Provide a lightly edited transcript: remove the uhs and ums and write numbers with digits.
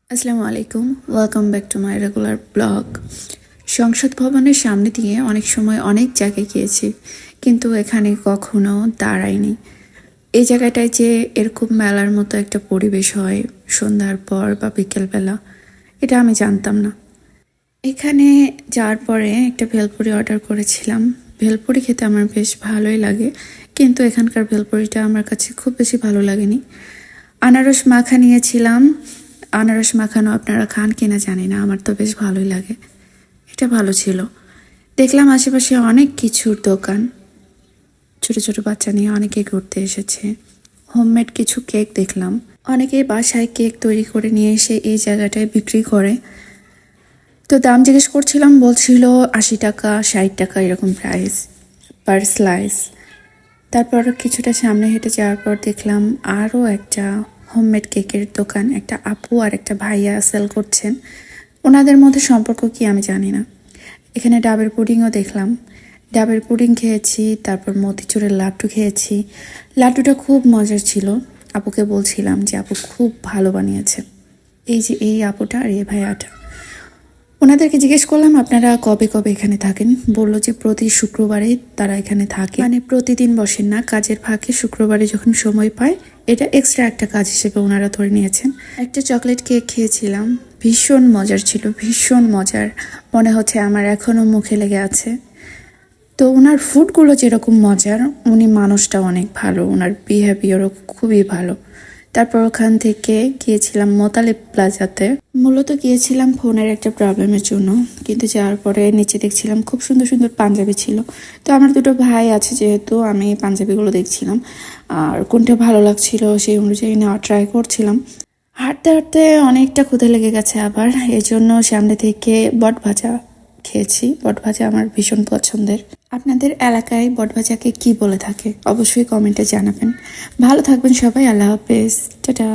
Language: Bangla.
আসসালামু আলাইকুম, welcome back to my regular blog. সংসদ ভবনের সামনে দিয়ে অনেক সময় অনেক জায়গায় গিয়েছি, কিন্তু এখানে কখনো দাঁড়াইনি। এই জায়গাটায় যে এরকম মেলার মতো একটা পরিবেশ হয় সন্ধ্যার পর বা বিকেলবেলা, এটা আমি জানতাম না। এখানে যাওয়ার পরে একটা ভেলপুরি অর্ডার করেছিলাম। ভেলপুরি খেতে আমার বেশ ভালোই লাগে, কিন্তু এখানকার ভেলপুরিটা আমার কাছে খুব বেশি ভালো লাগেনি। আনারস মাখা নিয়েছিলাম। আনারস মাখানো আপনারা খান কিনা জানি না, আমার তো বেশ ভালোই লাগে। এটা ভালো ছিল। দেখলাম আশেপাশে অনেক কিছুর দোকান, ছোট ছোট বাচ্চা নিয়ে অনেকে ঘুরতে এসেছে। হোমমেড কিছু কেক দেখলাম, অনেকেই বাসায় কেক তৈরি করে নিয়ে এসে এই জায়গাটায় বিক্রি করে। তো দাম জিজ্ঞেস করছিলাম, বলছিল 80 টাকা 60 টাকা এরকম প্রাইস পার স্লাইস। তারপর কিছুটা সামনে হেঁটে যাওয়ার পর দেখলাম আরও একটা হোমমেড কেকের দোকান। একটা আপু আর একটা ভাইয়া সেল করছেন। ওনাদের মধ্যে সম্পর্ক কি আমি জানি না। এখানে ডাবের পুডিংও দেখলাম। ডাবের পুডিং খেয়েছি, তারপর মতিচুরের লাড্ডু খেয়েছি। লাড্ডুটা খুব মজার ছিল। আপুকে বলছিলাম যে আপু খুব ভালো বানিয়েছে। এই যে এই আপুটা আর এই ভাইয়াটা, ওনাদেরকে জিজ্ঞেস করলাম আপনারা কবে কবে এখানে থাকেন। বললো যে প্রতি শুক্রবারে তারা এখানে থাকে, মানে প্রতিদিন বসেন না, কাজের ফাঁকে শুক্রবারে যখন সময় পায় এটা এক্সট্রা একটা কাজ হিসেবে ওনারা ধরে নিয়েছেন। একটা চকলেট কেক খেয়েছিলাম, ভীষণ মজার ছিল, ভীষণ মজার। মনে হচ্ছে আমার এখনো মুখে লেগে আছে। তো ওনার ফুডগুলো যেরকম মজার, উনি মানুষটা অনেক ভালো, ওনার বিহেভিয়ারও খুবই ভালো। তারপর ওখান থেকে গিয়েছিলাম মোতালেব প্লাজাতে। মূলত গিয়েছিলাম ফোনের একটা প্রবলেমের জন্য, কিন্তু যাওয়ার পরে নিচে দেখছিলাম খুব সুন্দর সুন্দর পাঞ্জাবি ছিল। তো আমার দুটো ভাই আছে যেহেতু, আমি পাঞ্জাবিগুলো দেখছিলাম আর কোনটা ভালো লাগছিল সেই অনুযায়ী নেওয়া ট্রাই করছিলাম। হাঁটতে হাঁটতে অনেকটা ক্ষুধা লেগে গেছে আবার, এই জন্য সামনে থেকে বট ভাজা খেয়েছি। বট ভাজা আমার ভীষণ পছন্দের। আপনাদের এলাকায় বট ভাজাকে কি বলে থাকে অবশ্যই কমেন্টে জানাবেন। ভালো থাকবেন সবাই, আল্লাহ হাফেজ, টাটা।